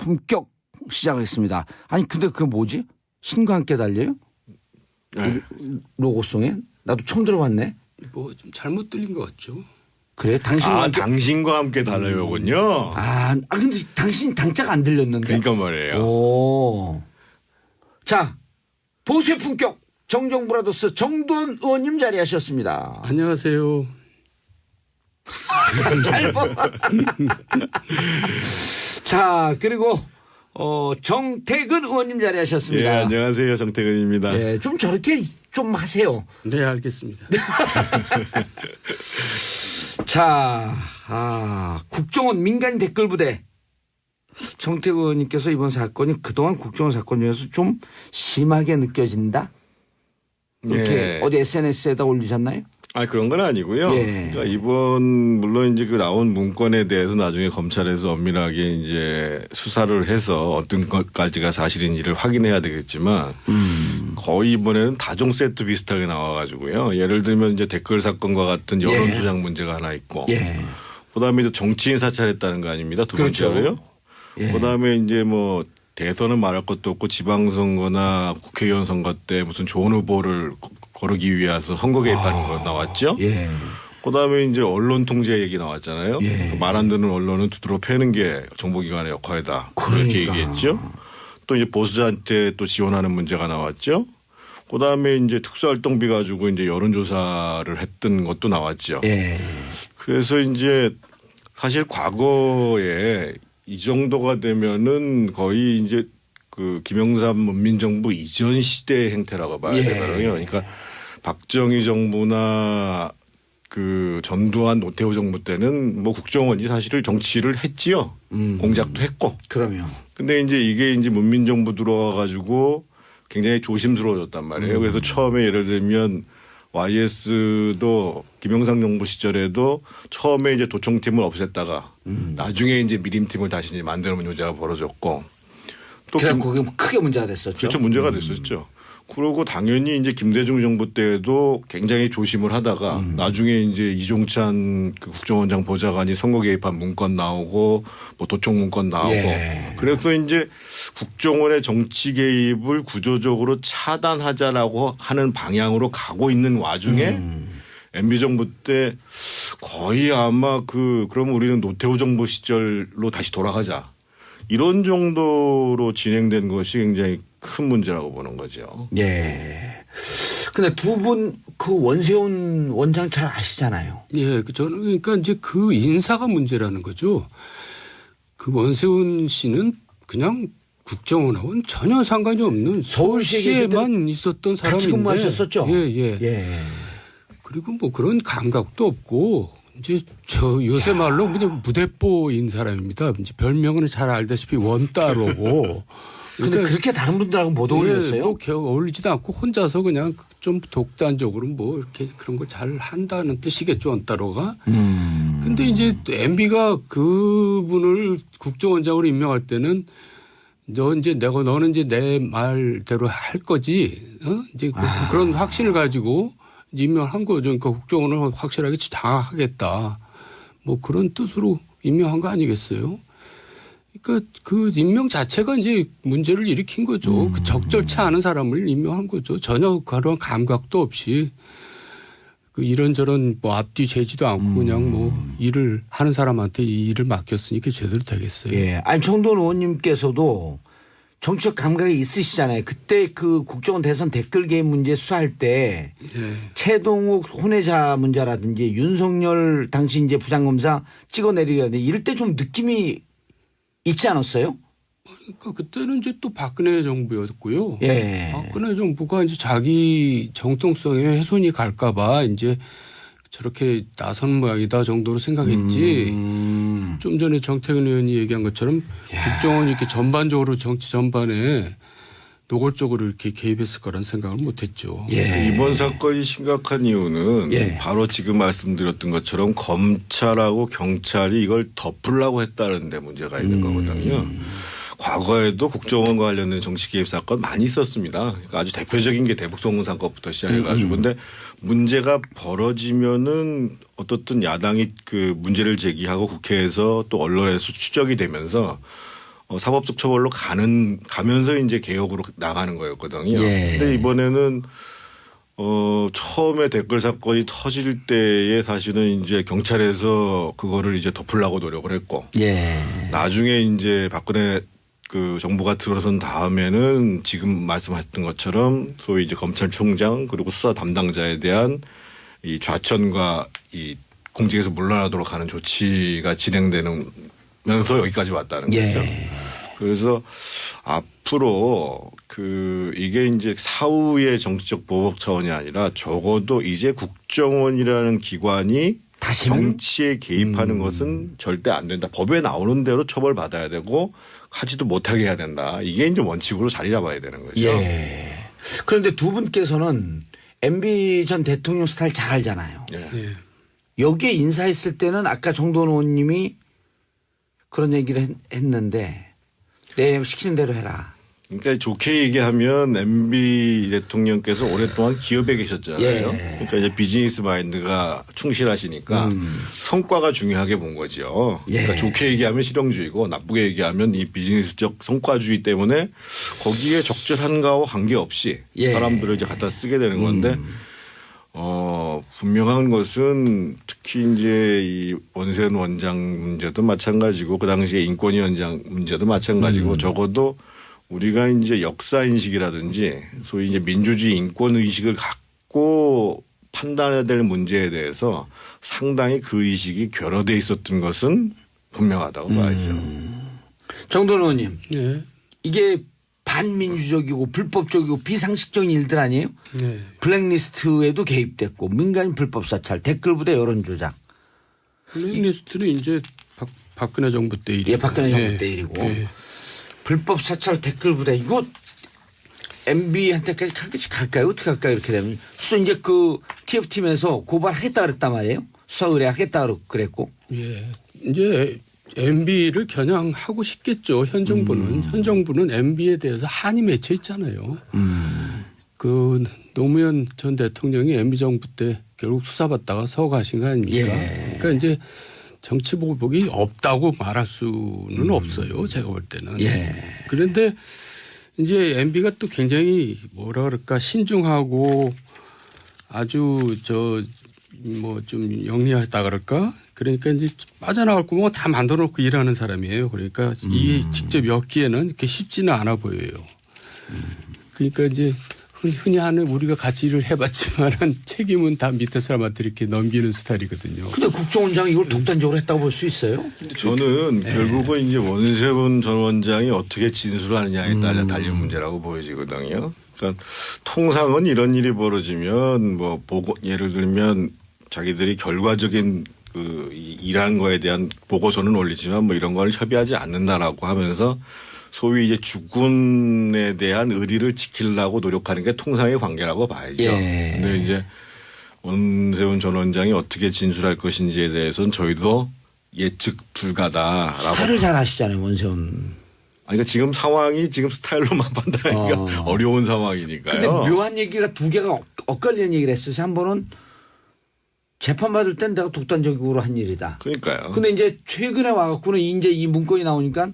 품격 시작하겠습니다. 아니 근데 그게 뭐지? 신과 함께 달려요? 네. 로고송에? 나도 처음 들어봤네. 뭐 좀 잘못 들린 것 같죠. 그래? 당신과 함께 달려요군요. 근데 당신 당자가 안 들렸는데. 그러니까 말이에요. 오. 자, 보수의 품격 정정브라더스 정두원 의원님 자리하셨습니다. 안녕하세요. 잘 봐. 자, 그리고 정태근 의원님 자리하셨습니다. 예, 안녕하세요. 정태근입니다. 예, 좀 저렇게 좀 하세요. 네, 알겠습니다. 자, 국정원 민간 댓글 부대. 정태근 의원님께서 이번 사건이 그동안 국정원 사건 중에서 좀 심하게 느껴진다? 이렇게 예. 어디 SNS에다 올리셨나요? 그런 건 아니고요. 예. 그러니까 이번 물론 이제 그 나온 문건에 대해서 나중에 검찰에서 엄밀하게 이제 수사를 해서 어떤 것까지가 사실인지를 확인해야 되겠지만 거의 이번에는 다종 세트 비슷하게 나와가지고요. 예를 들면 이제 댓글 사건과 같은 여론 조작 문제가 하나 있고, 그다음에 이제 정치인 사찰했다는 거 아닙니다. 두 번째로요. 예. 그다음에 이제 뭐 대선은 말할 것도 없고 지방선거나 국회의원 선거 때 무슨 좋은 후보를 거르기 위해서 선거 개입하는 거 나왔죠. 예. 그다음에 이제 언론 통제 얘기 나왔잖아요. 예. 말 안 듣는 언론은 두드러 패는 게 정보기관의 역할이다. 그렇게 얘기했죠. 또 이제 보수자한테 또 지원하는 문제가 나왔죠. 그다음에 이제 특수활동비 가지고 이제 여론조사를 했던 것도 나왔죠. 예. 그래서 이제 사실 과거에 이 정도가 되면은 거의 이제 그 김영삼 문민정부 이전 시대의 행태라고 봐야 되거든요. 그러니까 박정희 정부나 그 전두환 노태우 정부 때는 뭐 국정원이 사실을 정치를 했지요. 공작도 했고. 그럼요. 근데 이제 이게 이제 문민정부 들어와 가지고 굉장히 조심스러워졌단 말이에요. 그래서 처음에 예를 들면 YS도 김영삼 정부 시절에도 처음에 이제 도청팀을 없앴다가 나중에 이제 미림팀을 다시 이제 만드는 문제가 벌어졌고 또 그래서 그게 크게 문제가 됐었죠. 그렇죠. 문제가 됐었죠. 그러고 당연히 이제 김대중 정부 때도 굉장히 조심을 하다가 나중에 이제 이종찬 그 국정원장 보좌관이 선거 개입한 문건 나오고 뭐 도청 문건 나오고 그래서 이제 국정원의 정치 개입을 구조적으로 차단하자라고 하는 방향으로 가고 있는 와중에 MB 정부 때 거의 아마 그러면 우리는 노태우 정부 시절로 다시 돌아가자. 이런 정도로 진행된 것이 굉장히 큰 문제라고 보는 거죠. 예. 근데 두 분 그 원세훈 원장 잘 아시잖아요. 예, 저는 그러니까 이제 그 인사가 문제라는 거죠. 그 원세훈 씨는 그냥 국정원하고는 전혀 상관이 없는 서울시에만 있었던 사람인데. 같이 근무하셨었죠. 예. 그리고 뭐 그런 감각도 없고 이제 저 요새 말로 그냥 무대뽀인 사람입니다. 이제 별명은 잘 알다시피 원따로고. 근데 그러니까 그렇게 다른 분들하고 못 어울렸어요? 뭐 어울리지도 않고 혼자서 그냥 좀 독단적으로 뭐 이렇게 그런 걸 잘 한다는 뜻이겠죠, 원따로가. 근데 이제 MB가 그분을 국정원장으로 임명할 때는 너는 이제 내 말대로 할 거지. 이제 그런 확신을 가지고 임명한 거죠. 그러니까 국정원을 확실하게 장악하겠다. 뭐 그런 뜻으로 임명한 거 아니겠어요? 그러니까 그 임명 자체가 이제 문제를 일으킨 거죠. 그 적절치 않은 사람을 임명한 거죠. 전혀 그런 감각도 없이 그 이런저런 뭐 앞뒤 재지도 않고 그냥 뭐 일을 하는 사람한테 이 일을 맡겼으니까 제대로 되겠어요. 예. 아니 정도원 의원님께서도 정치적 감각이 있으시잖아요. 그때 그 국정원 대선 댓글 개입 문제 수사할 때 최동욱 혼외자 문제라든지 윤석열 당시 이제 부장검사 찍어내리라든지 이럴 때 좀 느낌이 있지 않았어요? 그러니까 그때는 이제 또 박근혜 정부였고요. 예. 박근혜 정부가 이제 자기 정통성에 훼손이 갈까봐 이제 저렇게 나선 모양이다 정도로 생각했지. 좀 전에 정태근 의원이 얘기한 것처럼 국정원이 이렇게 전반적으로 정치 전반에 노골적으로 이렇게 개입했을 거란 생각을 못했죠. 이번 사건이 심각한 이유는 바로 지금 말씀드렸던 것처럼 검찰하고 경찰이 이걸 덮으려고 했다는 데 문제가 있는 거거든요. 과거에도 국정원과 관련된 정치 개입 사건 많이 있었습니다. 그러니까 아주 대표적인 게 대북송금 사건부터 시작해가지고 근데 문제가 벌어지면은 어떻든 야당이 그 문제를 제기하고 국회에서 또 언론에서 추적이 되면서 사법적 처벌로 가면서 이제 개혁으로 나가는 거였거든요. 예. 근데 이번에는 처음에 댓글 사건이 터질 때에 사실은 이제 경찰에서 그거를 이제 덮으려고 노력을 했고 예. 나중에 이제 박근혜 그 정부가 들어선 다음에는 지금 말씀하셨던 것처럼 소위 이제 검찰총장 그리고 수사 담당자에 대한 이 좌천과 이 공직에서 물러나도록 하는 조치가 진행되면서 여기까지 왔다는 거죠. 예. 그래서 앞으로 이게 이제 사후의 정치적 보복 차원이 아니라 적어도 이제 국정원이라는 기관이 다시는? 정치에 개입하는 것은 절대 안 된다. 법에 나오는 대로 처벌받아야 되고 하지도 못하게 해야 된다. 이게 이제 원칙으로 자리 잡아야 되는 거죠. 예. 그런데 두 분께서는 MB 전 대통령 스타일 잘 알잖아요. 예. 예. 여기에 인사했을 때는 아까 정도원 의원님이 그런 얘기를 했는데 내 시키는 대로 해라. 그러니까 좋게 얘기하면 MB 대통령께서 오랫동안 기업에 계셨잖아요. 예. 그러니까 이제 비즈니스 마인드가 충실하시니까 성과가 중요하게 본 거죠. 그러니까 예. 좋게 얘기하면 실용주의고 나쁘게 얘기하면 이 비즈니스적 성과주의 때문에 거기에 적절한가와 관계없이 예. 사람들을 이제 갖다 쓰게 되는 건데 분명한 것은 특히 이제 이 원세훈 원장 문제도 마찬가지고 그 당시에 인권위원장 문제도 마찬가지고 적어도 우리가 이제 역사 인식이라든지 소위 이제 민주주의 인권 의식을 갖고 판단해야 될 문제에 대해서 상당히 그 의식이 결여돼 있었던 것은 분명하다고 봐야죠. 정도원 의원님. 네. 이게 반민주적이고 불법적이고 비상식적인 일들 아니에요? 네. 블랙리스트에도 개입됐고 민간인 불법 사찰, 댓글 부대 여론 조작. 블랙리스트는 이제 박근혜 정부 때 일이고. 예, 박근혜 정부 때 일이고. 네. 불법 사찰, 댓글 부대 이거 MB한테까지 갈까요? 어떻게 할까요? 이렇게 되면 수사 이제 그 TF팀에서 고발했다 그랬단 말이에요. 수사 의뢰하겠다 그랬고. 예. 이제 MB를 겨냥하고 싶겠죠. 현 정부는. 현 정부는 MB에 대해서 한이 맺혀 있잖아요. 그 노무현 전 대통령이 MB 정부 때 결국 수사받다가 서가신 거 아닙니까? 예. 그러니까 이제 정치 보복이 없다고 말할 수는 없어요. 제가 볼 때는. 예. 그런데 이제 MB가 또 굉장히 뭐라 그럴까 신중하고 아주 뭐 좀 영리하다 그럴까? 그러니까 이제 빠져나갈 구멍을 다 만들어 놓고 일하는 사람이에요. 그러니까 이게 직접 엮기에는 이렇게 쉽지는 않아 보여요. 그러니까 이제 흔히 하는 우리가 같이 일을 해봤지만은 책임은 다 밑에 사람한테 이렇게 넘기는 스타일이거든요. 근데 국정원장이 이걸 독단적으로 했다고 볼 수 있어요? 저는 결국은 이제 원세훈 전 원장이 어떻게 진술하느냐에 따라 달린 문제라고 보여지거든요. 그러니까 통상은 이런 일이 벌어지면 뭐 예를 들면 자기들이 결과적인 일한 거에 대한 보고서는 올리지만 뭐 이런 걸 협의하지 않는다라고 하면서 소위 이제 주군에 대한 의리를 지키려고 노력하는 게 통상의 관계라고 봐야죠. 예. 근데 이제 원세훈 전 원장이 어떻게 진술할 것인지에 대해서는 저희도 예측 불가다라고. 스타일을 잘 아시잖아요, 원세훈. 그러니까 지금 상황이 지금 스타일로만 판단하기가 어려운 상황이니까요. 근데 묘한 얘기가 두 개가 엇갈리는 얘기를 했어요. 한 번은 재판받을 땐 내가 독단적으로 한 일이다. 그러니까요. 근데 이제 최근에 와갖고는 이제 이 문건이 나오니까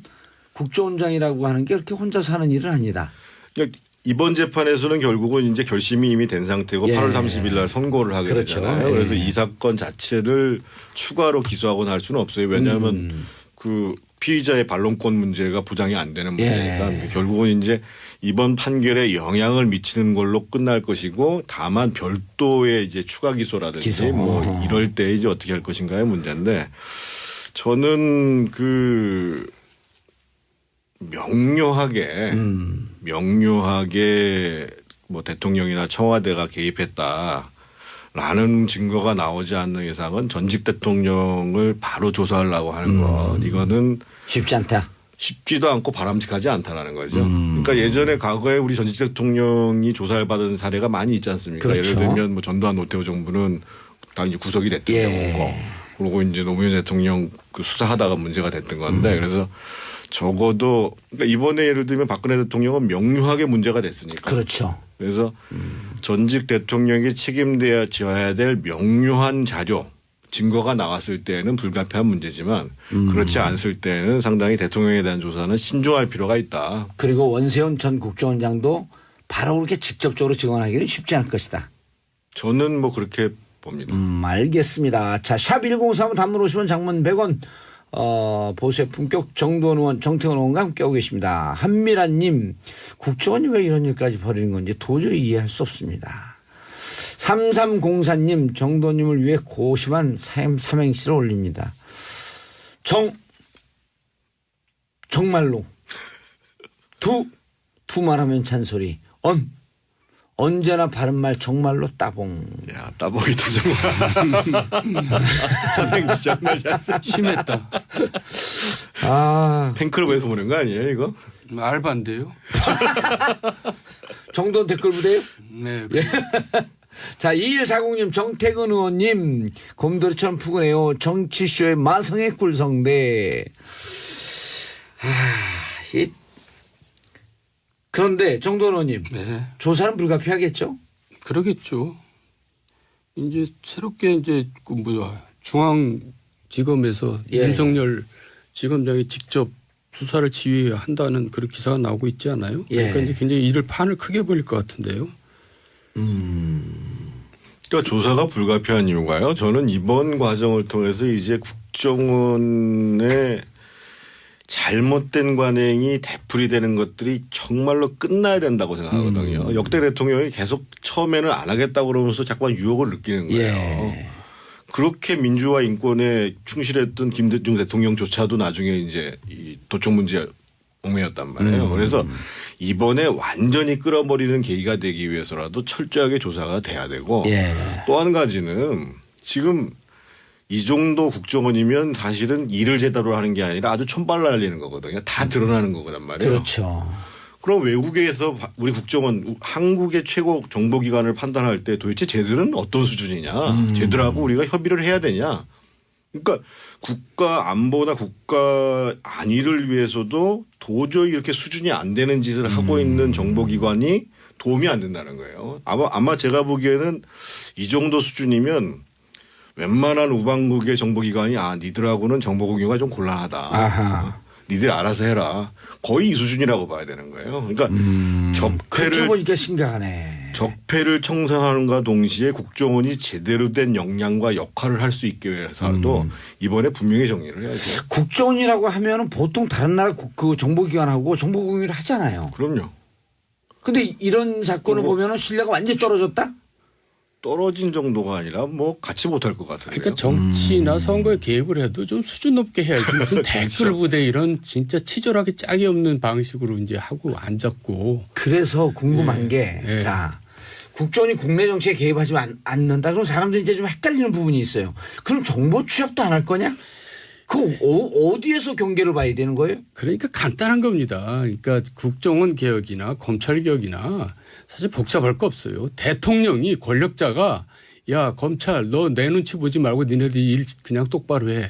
국정원장이라고 하는 게 그렇게 혼자서 하는 일은 아니다. 그러니까 이번 재판에서는 결국은 이제 결심이 이미 된 상태고 예. 8월 30일 날 선고를 하게 그렇죠. 되잖아요. 예. 그래서 이 사건 자체를 추가로 기소하거나 할 수는 없어요. 왜냐하면 그 피의자의 반론권 문제가 부장이 안 되는 문제니까 예. 결국은 이제 이번 판결에 영향을 미치는 걸로 끝날 것이고 다만 별도의 이제 추가 기소라든지 기소. 뭐 이럴 때 이제 어떻게 할 것인가의 문제인데 저는 명료하게 뭐 대통령이나 청와대가 개입했다라는 증거가 나오지 않는 이상은 전직 대통령을 바로 조사하려고 하는 것 이거는 쉽지 않다. 쉽지도 않고 바람직하지 않다라는 거죠. 그러니까 예전에 과거에 우리 전직 대통령이 조사를 받은 사례가 많이 있지 않습니까? 그렇죠. 예를 들면 뭐 전두환 노태우 정부는 당연히 구속이 됐던 예. 경우고 그리고 이제 노무현 대통령 그 수사하다가 문제가 됐던 건데 그래서 적어도 그러니까 이번에 예를 들면 박근혜 대통령은 명료하게 문제가 됐으니까. 그렇죠. 그래서 전직 대통령이 책임져야 될 명료한 자료 증거가 나왔을 때는 불가피한 문제지만 그렇지 않을 때는 상당히 대통령에 대한 조사는 신중할 필요가 있다. 그리고 원세훈 전 국정원장도 바로 그렇게 직접적으로 증언하기는 쉽지 않을 것이다. 저는 뭐 그렇게 봅니다. 알겠습니다. 자, 샵 1035 단문 50원 장문 100원 보수의 품격 정도원 의원 정태원 의원과 함께하고 계십니다. 한미라님 국정원이 왜 이런 일까지 벌이는 건지 도저히 이해할 수 없습니다. 3304님 정도님을 위해 고심한 삼행시를 올립니다. 정말로 두 말하면 잔소리 언제나 바른말 정말로 따봉. 야, 따봉이다 정말. 삼행시 정말 심했다. 아, 팬클럽에서 보는 거 아니에요 이거? 알바인데요. 정도원 댓글 부대요? 네. 자, 2140님, 정태근 의원님, 곰돌이처럼 푸근해요. 정치쇼의 마성의 꿀성대. 그런데 정도원 의원님, 네. 조사는 불가피하겠죠? 그러겠죠. 이제 새롭게 이제 중앙지검에서 예. 윤석열 지검장이 직접 수사를 지휘한다는 그런 기사가 나오고 있지 않아요? 예. 그러니까 이제 굉장히 이를 판을 크게 벌릴 것 같은데요. 그러니까 조사가 불가피한 이유가요. 저는 이번 과정을 통해서 이제 국정원의 잘못된 관행이 되풀이 되는 것들이 정말로 끝나야 된다고 생각하거든요. 역대 대통령이 계속 처음에는 안 하겠다고 그러면서 자꾸만 유혹을 느끼는 거예요. 예. 그렇게 민주화 인권에 충실했던 김대중 대통령조차도 나중에 이제 이 도청 문제에 얽매였단 말이에요. 그래서 이번에 완전히 끌어버리는 계기가 되기 위해서라도 철저하게 조사가 돼야 되고 예. 또 한 가지는 지금 이 정도 국정원이면 사실은 일을 제대로 하는 게 아니라 아주 촌발 날리는 거거든요. 다 드러나는 거거든 말이에요. 그렇죠. 그럼 외국에서 우리 국정원 한국의 최고 정보기관을 판단할 때 도대체 쟤들은 어떤 수준이냐. 쟤들하고 우리가 협의를 해야 되냐. 그러니까 국가 안보나 국가 안위를 위해서도 도저히 이렇게 수준이 안 되는 짓을 하고 있는 정보기관이 도움이 안 된다는 거예요. 아마 제가 보기에는 이 정도 수준이면 웬만한 우방국의 정보기관이 니들하고는 정보 공유가 좀 곤란하다. 아하. 니들 알아서 해라. 거의 이 수준이라고 봐야 되는 거예요. 그러니까 그렇게 보니까 심각하네. 적폐를 청산하는가 동시에 국정원이 제대로 된 역량과 역할을 할 수 있게 위해서도 이번에 분명히 정리를 해야죠. 국정원이라고 하면은 보통 다른 나라 그 정보기관하고 정보 공유를 하잖아요. 그럼요. 근데 이런 사건을 보면은 신뢰가 완전히 떨어졌다? 떨어진 정도가 아니라 뭐 같이 못할 것 같은데요. 그러니까 정치나 선거에 개입을 해도 좀 수준 높게 해야지. 무슨 댓글 부대 이런 진짜 치졸하게 짝이 없는 방식으로 이제 하고 앉았고. 그래서 궁금한 게, 예. 자, 국정원이 국내 정치에 개입하지 않는다. 그럼 사람들이 이제 좀 헷갈리는 부분이 있어요. 그럼 정보 취합도 안 할 거냐? 그 어디에서 경계를 봐야 되는 거예요? 그러니까 간단한 겁니다. 그러니까 국정원 개혁이나 검찰 개혁이나 사실 복잡할 거 없어요. 대통령이 권력자가 야 검찰 너 내 눈치 보지 말고 니네들 일 그냥 똑바로 해.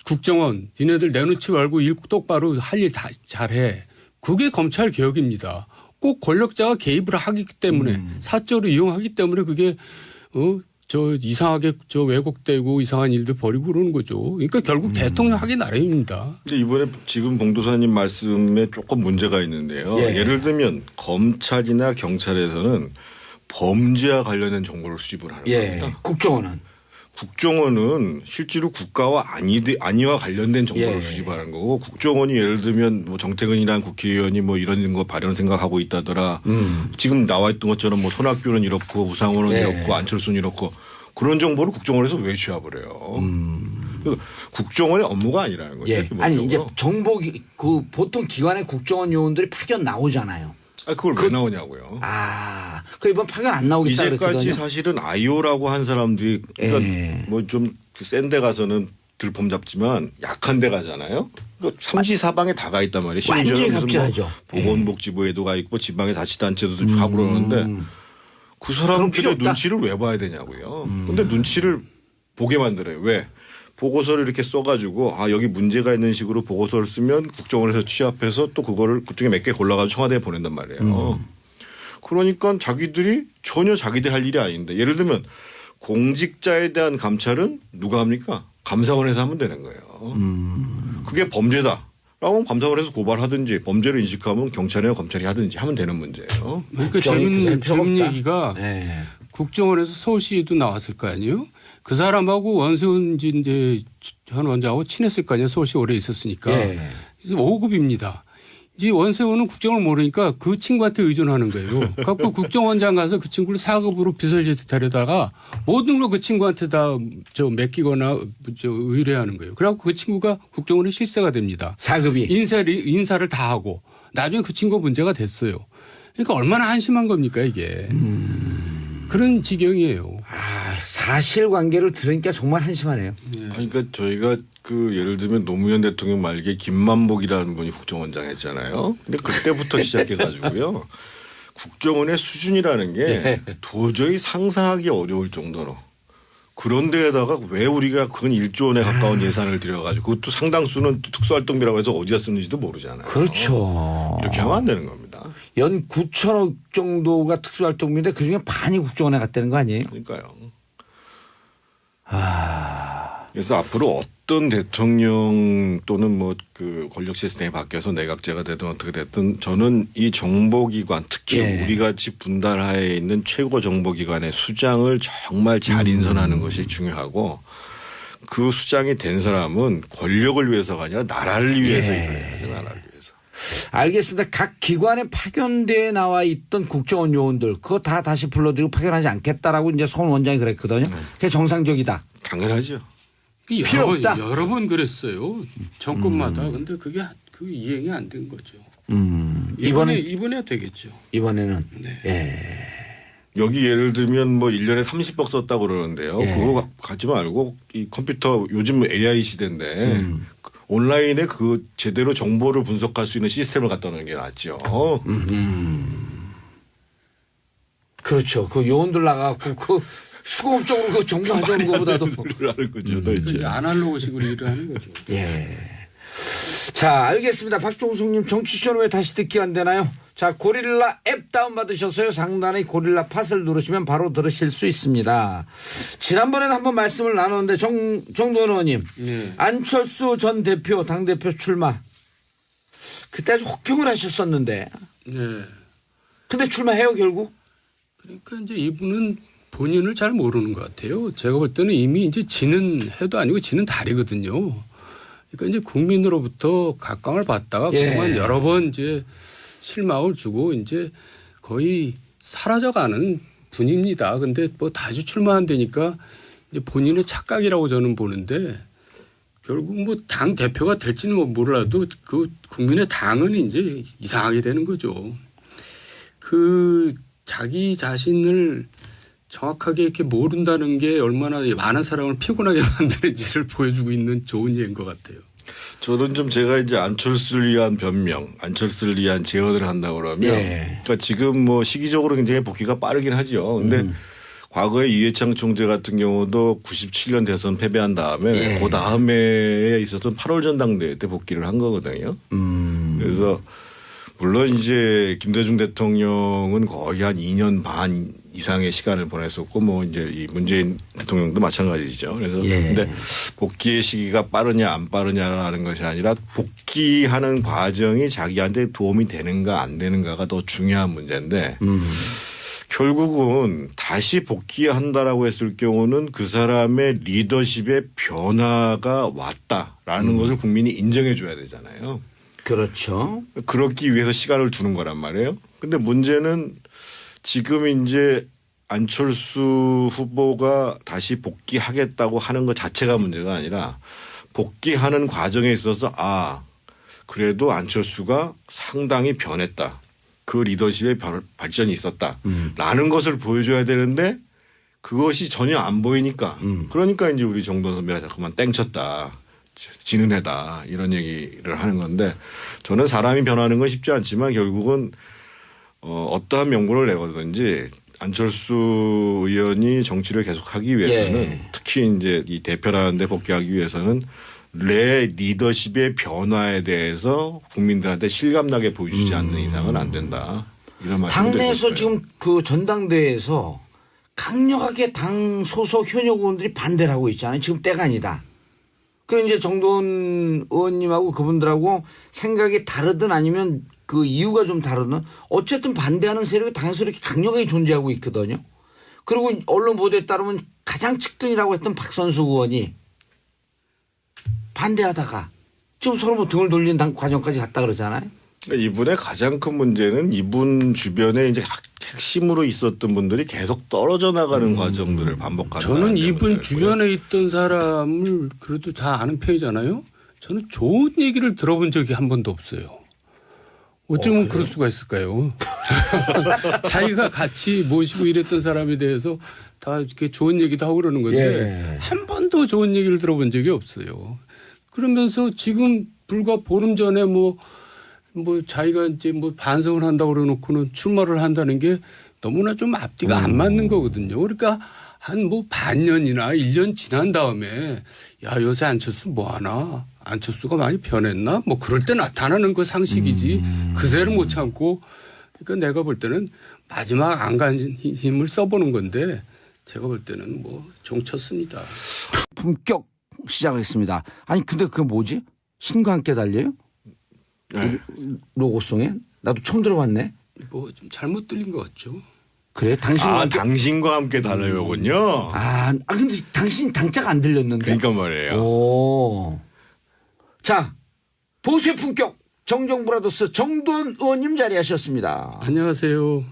국정원 니네들 내 눈치 말고 일 똑바로 할 일 다 잘해. 그게 검찰 개혁입니다. 꼭 권력자가 개입을 하기 때문에 사적으로 이용하기 때문에 그게 저 이상하게 저 왜곡되고 이상한 일들 벌이고 그러는 거죠. 그러니까 결국 대통령 하기 나름입니다. 근데 이번에 지금 봉도사님 말씀에 조금 문제가 있는데요. 예. 예를 들면 검찰이나 경찰에서는 범죄와 관련된 정보를 수집을 하는 겁니다. 국정원은 실제로 국가와 안위와 관련된 정보를 수집하는 거고 국정원이 예를 들면 뭐 정태근이라는 국회의원이 뭐 이런 거 발언 생각하고 있다더라. 지금 나와 있던 것처럼 뭐 손학규는 이렇고 우상호는 이렇고 안철수는 이렇고 그런 정보를 국정원에서 왜 취합을 해요? 국정원의 업무가 아니라는 거죠. 예. 아니 이제 그 보통 기관의 국정원 요원들이 파견 나오잖아요. 그걸 왜 나오냐고요. 그 이번 파견 안 나오겠다 이제까지 그랬거든요. 사실은 IO라고 한 사람들이 그러니까 뭐 좀 센 데 가서는 들폼 잡지만 약한 데 가잖아요. 그러니까 삼지사방에 다 가 있단 말이에요. 완전히 갑질하죠. 보건복지부에도 가 있고 지방의 자치단체도 하고 그러는데 그 사람들의 눈치를 왜 봐야 되냐고요. 근데 눈치를 보게 만들어요. 왜? 보고서를 이렇게 써가지고 여기 문제가 있는 식으로 보고서를 쓰면 국정원에서 취합해서 또 그거를 그중에 몇 개 골라가지고 청와대에 보낸단 말이에요. 그러니까 자기들이 전혀 자기들 할 일이 아닌데 예를 들면 공직자에 대한 감찰은 누가 합니까? 감사원에서 하면 되는 거예요. 그게 범죄다. 라고 감사원에서 고발하든지 범죄를 인식하면 경찰이나 검찰이 하든지 하면 되는 문제예요. 그러니까 재밌는 얘기가 네. 국정원에서 서울시에도 나왔을 거 아니에요? 그 사람하고 원세훈 이제 전 원장하고 친했을 거 아니에요? 서울시 오래 있었으니까. 네. 5급입니다. 이제 원세훈은 국정을 모르니까 그 친구한테 의존하는 거예요. 그래서 국정원장 가서 그 친구를 4급으로 비서실에 데려다가 모든 걸 그 친구한테 다 맡기거나 의뢰하는 거예요. 그래갖고 그 친구가 국정원의 실세가 됩니다. 4급이. 인사를 다 하고 나중에 그 친구가 문제가 됐어요. 그러니까 얼마나 한심한 겁니까 이게. 그런 지경이에요. 사실관계를 들으니까 정말 한심하네요. 네. 그러니까 저희가 그 예를 들면 노무현 대통령 말기에 김만복이라는 분이 국정원장 했잖아요. 근데 그때부터 시작해가지고요. 국정원의 수준이라는 게 도저히 상상하기 어려울 정도로. 그런 데에다가 왜 우리가 그건 1조 원에 가까운 예산을 들여가지고 그것도 상당수는 특수활동비라고 해서 어디다 쓰는지도 모르잖아요. 그렇죠. 이렇게 하면 안 되는 겁니다. 연 9천억 정도가 특수활동비인데 그중에 반이 국정원에 갔다는 거 아니에요? 그러니까요. 그래서 앞으로 어떤 대통령 또는 뭐 그 권력 시스템이 바뀌어서 내각제가 되든 어떻게 됐든 저는 이 정보기관 특히 우리 같이 분단하에 있는 최고 정보기관의 수장을 정말 잘 인선하는 것이 중요하고 그 수장이 된 사람은 권력을 위해서가 아니라 나라를 위해서 일을 해야죠. 나라를 위해서. 알겠습니다. 각 기관에 파견대에 나와 있던 국정원 요원들 그거 다 다시 불러들이고 파견하지 않겠다라고 이제 송 원장이 그랬거든요. 그게 정상적이다. 당연하죠. 필요 없다. 여러 번 그랬어요. 정권마다. 근데 그게 그 이행이 안 된 거죠. 이번에 되겠죠. 이번에는. 네. 예. 여기 예를 들면 뭐 1년에 30억 썼다고 그러는데요. 그거 갖지 말고 이 컴퓨터 요즘 AI 시대인데 온라인에 그 제대로 정보를 분석할 수 있는 시스템을 갖다 놓는 게 낫죠. 그렇죠. 그 요원들 나가고 그 수공업적으로 그 정보 가져오는 것보다도 하는 거죠. 이제 아날로그식으로 일을 하는 거죠. 예. 자, 알겠습니다. 박종숙님 정치쇼는 왜 다시 듣기 안 되나요? 자, 고릴라 앱 다운받으셨어요. 상단에 고릴라 팟을 누르시면 바로 들으실 수 있습니다. 지난번에도 한번 말씀을 나눴는데 정도원 의원님. 안철수 전 대표 당대표 출마. 그때 아주 혹평을 하셨었는데. 네. 근데 출마해요 결국? 그러니까 이제 이분은 본인을 잘 모르는 것 같아요. 제가 볼 때는 이미 이제 지는 해도 아니고 지는 달이거든요. 그러니까 이제 국민으로부터 각광을 받다가 그동안 여러 번 이제 실망을 주고 이제 거의 사라져가는 분입니다. 근데 뭐 다시 출마한다니까 이제 본인의 착각이라고 저는 보는데 결국 뭐 당 대표가 될지는 몰라도 그 국민의 당은 이제 이상하게 되는 거죠. 그 자기 자신을 정확하게 이렇게 모른다는 게 얼마나 많은 사람을 피곤하게 만드는지를 보여주고 있는 좋은 예인 것 같아요. 저는 좀 제가 이제 안철수를 위한 변명, 안철수를 위한 재언을 한다고 그러면 그러니까 지금 뭐 시기적으로 굉장히 복귀가 빠르긴 하죠. 근데 과거에 이해창 총재 같은 경우도 97년 대선 패배한 다음에 그 다음에 있었던 8월 전당대회 때 복귀를 한 거거든요. 그래서 물론 이제 김대중 대통령은 거의 한 2년 반 이상의 시간을 보냈었고 뭐 이제 이 문재인 대통령도 마찬가지죠. 그래서 근데 복귀의 시기가 빠르냐 안 빠르냐라는 것이 아니라 복귀하는 과정이 자기한테 도움이 되는가 안 되는가가 더 중요한 문제인데 결국은 다시 복귀한다라고 했을 경우는 그 사람의 리더십의 변화가 왔다라는 것을 국민이 인정해 줘야 되잖아요. 그렇죠. 그렇기 위해서 시간을 두는 거란 말이에요. 근데 문제는 지금 이제 안철수 후보가 다시 복귀하겠다고 하는 것 자체가 문제가 아니라 복귀하는 과정에 있어서 그래도 안철수가 상당히 변했다. 그 리더십의 발전이 있었다. 라는 것을 보여줘야 되는데 그것이 전혀 안 보이니까 그러니까 이제 우리 정도원 선배가 자꾸만 땡쳤다. 지는 애다. 이런 얘기를 하는 건데 저는 사람이 변하는 건 쉽지 않지만 결국은 어떠한 명분을 내거든지 안철수 의원이 정치를 계속하기 위해서는 특히 이제 이 대표라는 데 복귀하기 위해서는 내 리더십의 변화에 대해서 국민들한테 실감나게 보여주지 않는 이상은 안 된다. 이런 말씀. 당내에서 지금 그 전당대회에서 강력하게 당 소속 현역 의원들이 반대를 하고 있잖아요. 지금 때가 아니다. 그 이제 정돈 의원님하고 그분들하고 생각이 다르든 아니면 그 이유가 좀 다르든 어쨌든 반대하는 세력이 당에서 이렇게 강력하게 존재하고 있거든요. 그리고 언론 보도에 따르면 가장 측근이라고 했던 박선수 의원이 반대하다가 지금 서로 뭐 등을 돌리는 과정까지 갔다 그러잖아요. 그러니까 이분의 가장 큰 문제는 이분 주변에 이제 핵심으로 있었던 분들이 계속 떨어져 나가는 과정들을 반복하는. 저는 이분 주변에 있던 사람을 그래도 다 아는 편이잖아요. 저는 좋은 얘기를 들어본 적이 한 번도 없어요. 어쩌면 그럴 수가 있을까요? 자기가 같이 모시고 일했던 사람에 대해서 다 이렇게 좋은 얘기도 하고 그러는 건데 예. 한 번도 좋은 얘기를 들어본 적이 없어요. 그러면서 지금 불과 보름 전에 뭐 자기가 이제 뭐 반성을 한다고 그러놓고는 출마를 한다는 게 너무나 좀 앞뒤가 안 맞는 거거든요. 그러니까 한 뭐 반년이나 1년 지난 다음에 야 요새 안철수 뭐 하나? 안철수가 많이 변했나? 뭐 그럴 때 나타나는 거 상식이지. 그새를 못 참고. 그러니까 내가 볼 때는 마지막 안간 힘을 써보는 건데 제가 볼 때는 뭐 종쳤습니다. 품격 시작하겠습니다. 아니 근데 그게 뭐지? 신과 함께 달려요? 네. 로고송에? 나도 처음 들어봤네. 뭐 좀 잘못 들린 것 같죠. 그래? 당신과 함께. 당신과 함께 달라요군요. 근데 당신 당자가 안 들렸는데. 그러니까 말이에요. 오. 자, 보수의 품격 정정브라더스 정돈 의원님 자리하셨습니다. 안녕하세요.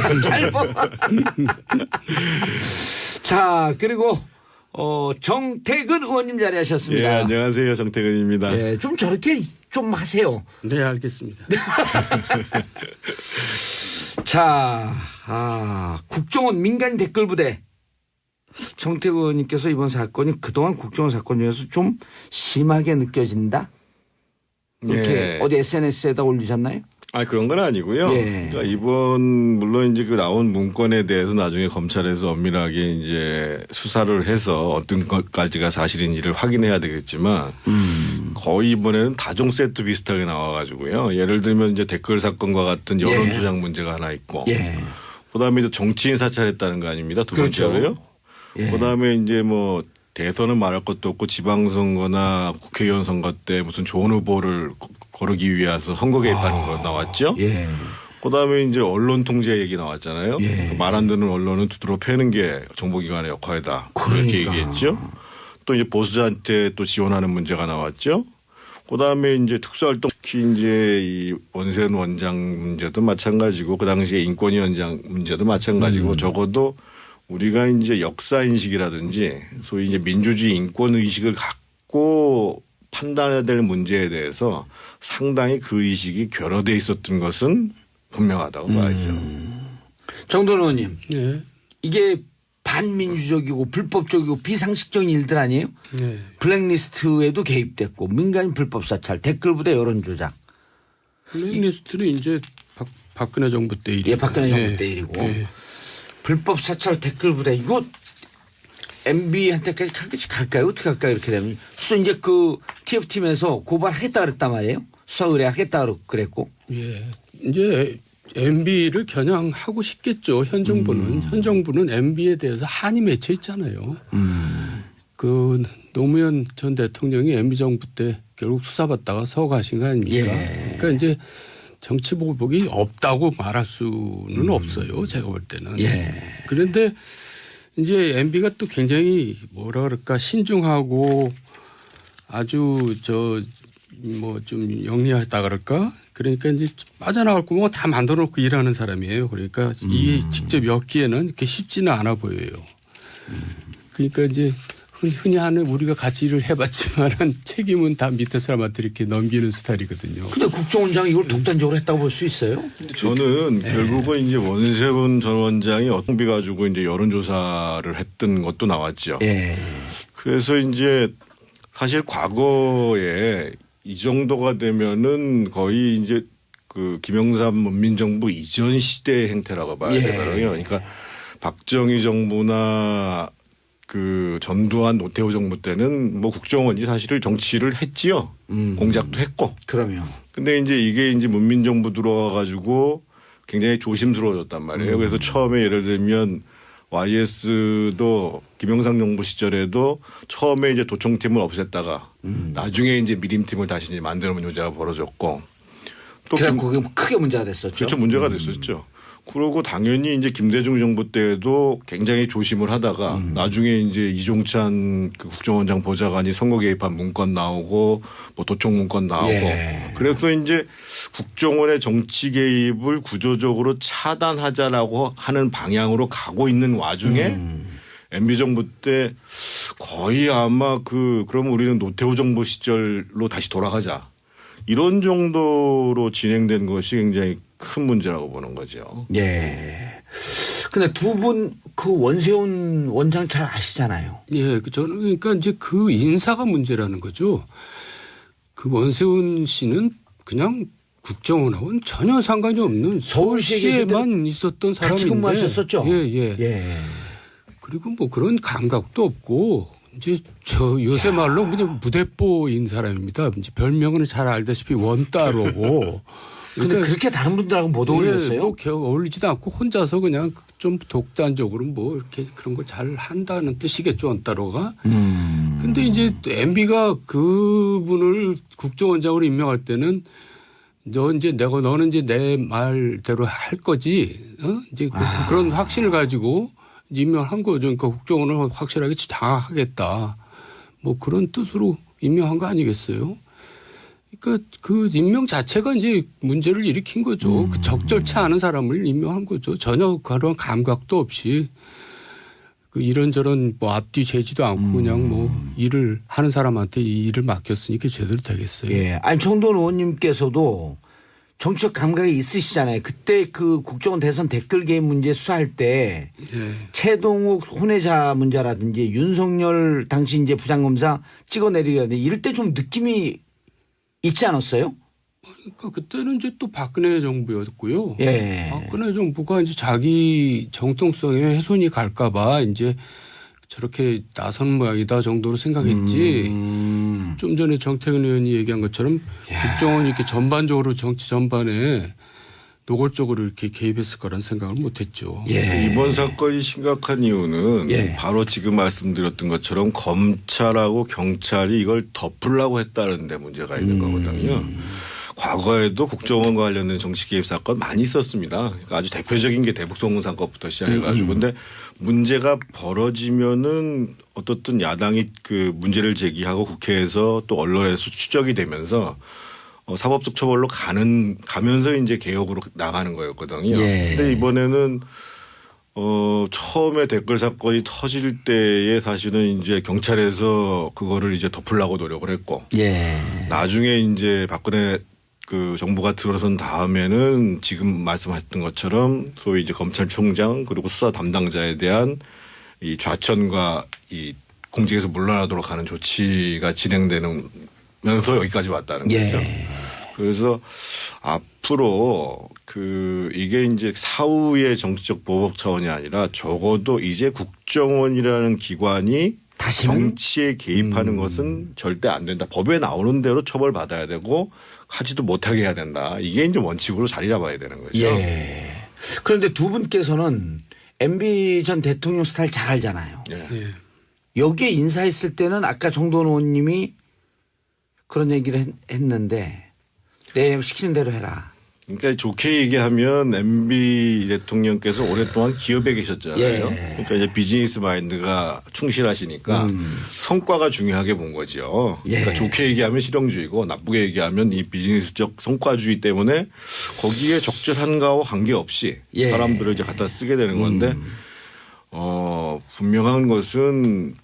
참 짧아. 자, 그리고 정태근 의원님 자리하셨습니다. 예, 안녕하세요. 정태근입니다. 예, 좀 저렇게 좀 하세요. 네, 알겠습니다. 자, 국정원 민간인 댓글 부대. 정태근 의원님께서 이번 사건이 그동안 국정원 사건 중에서 좀 심하게 느껴진다? 이렇게 예. 어디 SNS에다 올리셨나요? 그런 건 아니고요. 예. 그러니까 이번 물론 이제 그 나온 문건에 대해서 나중에 검찰에서 엄밀하게 이제 수사를 해서 어떤 것까지가 사실인지를 확인해야 되겠지만 거의 이번에는 다종 세트 비슷하게 나와가지고요. 예를 들면 이제 댓글 사건과 같은 여론 주장 문제가 하나 있고, 예. 그다음에 이제 정치인 사찰했다는 거 아닙니다. 두 그렇죠. 번째로요. 예. 그다음에 이제 뭐 대선은 말할 것도 없고 지방선거나 국회의원 선거 때 무슨 좋은 후보를 거르기 위해서 선거 개입하는 거 나왔죠. 예. 그다음에 이제 언론 통제 얘기 나왔잖아요. 예. 말 안 듣는 언론은 두드러 패는 게 정보기관의 역할이다. 그렇게 그러니까. 얘기했죠. 또 이제 보수자한테 또 지원하는 문제가 나왔죠. 그다음에 이제 특수활동 특히 이제 이 원세훈 원장 문제도 마찬가지고 그 당시에 인권위원장 문제도 마찬가지고 적어도 우리가 이제 역사 인식이라든지 소위 이제 민주주의 인권 의식을 갖고 판단해야 될 문제에 대해서 상당히 그 의식이 결여돼 있었던 것은 분명하다고 봐야죠. 정돈 의원님, 네. 이게 반민주적이고 불법적이고 비상식적인 일들 아니에요? 네. 블랙리스트에도 개입됐고 민간인 불법 사찰, 댓글 부대 여론 조작. 블랙리스트는 이제 박근혜 정부 때 일이고. 예, 박근혜 정부 때 일이고. 네. 불법 사찰 댓글 부대 이거 MB한테까지 갈까요? 어떻게 할까요? 이렇게 되면 수사 이제 그 TF팀에서 고발하겠다 그랬단 말이에요. 수사 의뢰하겠다 그랬고. 예. 이제 MB를 겨냥하고 싶겠죠. 현 정부는. 현 정부는 MB에 대해서 한이 맺혀 있잖아요. 그 노무현 전 대통령이 MB 정부 때 결국 수사받다가 서가신 거 아닙니까? 예. 그러니까 이제 정치 보복이 없다고 말할 수는 없어요. 제가 볼 때는. 예. 그런데 이제 MB가 또 굉장히 뭐라 그럴까 신중하고 아주 뭐 좀 영리하다 그럴까? 그러니까 이제 빠져나갈 구멍을 다 만들어 놓고 일하는 사람이에요. 그러니까 이게 직접 엮기에는 그렇게 쉽지는 않아 보여요. 그러니까 이제 흔히 하는 우리가 같이 일을 해봤지만은 책임은 다 밑에 사람한테 이렇게 넘기는 스타일이거든요. 근데 국정원장이 이걸 독단적으로 했다고 볼 수 있어요? 저는 결국은 이제 원세훈 전 원장이 어떤 비 가지고 이제 여론조사를 했던 것도 나왔죠. 예. 그래서 이제 사실 과거에 이 정도가 되면은 거의 이제 그 김영삼 문민정부 이전 시대의 행태라고 봐야 되거든요. 그러니까 박정희 정부나 그 전두환 노태우 정부 때는 뭐 국정원이 사실을 정치를 했지요. 공작도 했고. 그러면. 근데 이제 이게 이제 문민정부 들어와 가지고 굉장히 조심스러워졌단 말이에요. 그래서 처음에 예를 들면 YS도 김영삼 정부 시절에도 처음에 이제 도청팀을 없앴다가 나중에 이제 미림팀을 다시 이제 만드는 문제가 벌어졌고 또 그래 그게 크게 문제가 됐었죠. 그렇죠. 문제가 됐었죠. 그러고 당연히 이제 김대중 정부 때도 굉장히 조심을 하다가 나중에 이제 이종찬 그 국정원장 보좌관이 선거 개입한 문건 나오고 뭐 도청 문건 나오고 그래서 이제 국정원의 정치 개입을 구조적으로 차단하자라고 하는 방향으로 가고 있는 와중에 MB 정부 때 거의 아마 그러면 우리는 노태우 정부 시절로 다시 돌아가자. 이런 정도로 진행된 것이 굉장히 큰 문제라고 보는 거죠. 예. 근데 두 분 그 원세훈 원장 잘 아시잖아요. 예, 저는 그러니까 이제 그 인사가 문제라는 거죠. 그 원세훈 씨는 그냥 국정원하고는 전혀 상관이 없는 서울시에만 있었던 사람인데. 같이 근무하셨었죠. 예. 그리고 뭐 그런 감각도 없고 이제 저 요새 말로 그냥 무대뽀인 사람입니다. 이제 별명은 잘 알다시피 원따로고. 근데 그렇게 다른 분들하고 못 어울렸어요? 뭐 어울리지도 않고 혼자서 그냥 좀 독단적으로 뭐 이렇게 그런 걸 잘 한다는 뜻이겠죠, 원따로가. 근데 이제 MB가 그분을 국정원장으로 임명할 때는 너는 이제 내 말대로 할 거지. 이제 그런 확신을 가지고 임명한 거죠. 그러니까 국정원을 확실하게 장악하겠다. 뭐 그런 뜻으로 임명한 거 아니겠어요? 그러니까 그 임명 자체가 이제 문제를 일으킨 거죠. 그 적절치 않은 사람을 임명한 거죠. 전혀 그런 감각도 없이 그 이런저런 뭐 앞뒤 재지도 않고 그냥 뭐 일을 하는 사람한테 이 일을 맡겼으니까 제대로 되겠어요. 예. 아니 정돈 의원님께서도 정치적 감각이 있으시잖아요. 그때 그 국정원 대선 댓글 개입 문제 수사할 때 최동욱 혼외자 문제라든지 윤석열 당시 이제 부장검사 찍어내리라든지 이럴 때 좀 느낌이 있지 않았어요? 그러니까 그때는 이제 또 박근혜 정부였고요. 예. 박근혜 정부가 이제 자기 정통성에 훼손이 갈까봐 이제 저렇게 나선 모양이다 정도로 생각했지. 좀 전에 정태근 의원이 얘기한 것처럼 국정원이 이렇게 전반적으로 정치 전반에 노골적으로 이렇게 개입했을 거란 생각을 못했죠. 예. 이번 사건이 심각한 이유는 바로 지금 말씀드렸던 것처럼 검찰하고 경찰이 이걸 덮으려고 했다는 데 문제가 있는 거거든요. 과거에도 국정원과 관련된 정치 개입 사건 많이 있었습니다. 그러니까 아주 대표적인 게 대북송금 사건부터 시작해가지고 근데 문제가 벌어지면은 어떻든 야당이 그 문제를 제기하고 국회에서 또 언론에서 추적이 되면서 사법적 처벌로 가면서 이제 개혁으로 나가는 거였거든요. 근데 이번에는 처음에 댓글 사건이 터질 때에 사실은 이제 경찰에서 그거를 이제 덮으려고 노력을 했고 나중에 이제 박근혜 그 정부가 들어선 다음에는 지금 말씀하셨던 것처럼 소위 이제 검찰총장 그리고 수사 담당자에 대한 이 좌천과 이 공직에서 물러나도록 하는 조치가 진행되면서 여기까지 왔다는 거죠. 그래서 앞으로 이게 이제 사후의 정치적 보복 차원이 아니라 적어도 이제 국정원이라는 기관이 정치에 개입하는 것은 절대 안 된다. 법에 나오는 대로 처벌받아야 되고 하지도 못하게 해야 된다. 이게 이제 원칙으로 자리 잡아야 되는 거죠. 그런데 두 분께서는 MB 전 대통령 스타일 잘 알잖아요. 여기에 인사했을 때는 아까 정돈 의원님이 그런 얘기를 했는데 내 시키는 대로 해라. 그러니까 좋게 얘기하면 MB 대통령께서 오랫동안 기업에 계셨잖아요. 그러니까 이제 비즈니스 마인드가 충실하시니까 성과가 중요하게 본 거죠. 그러니까 좋게 얘기하면 실용주의고 나쁘게 얘기하면 이 비즈니스적 성과주의 때문에 거기에 적절한가와 관계없이 사람들을 이제 갖다 쓰게 되는 건데 분명한 것은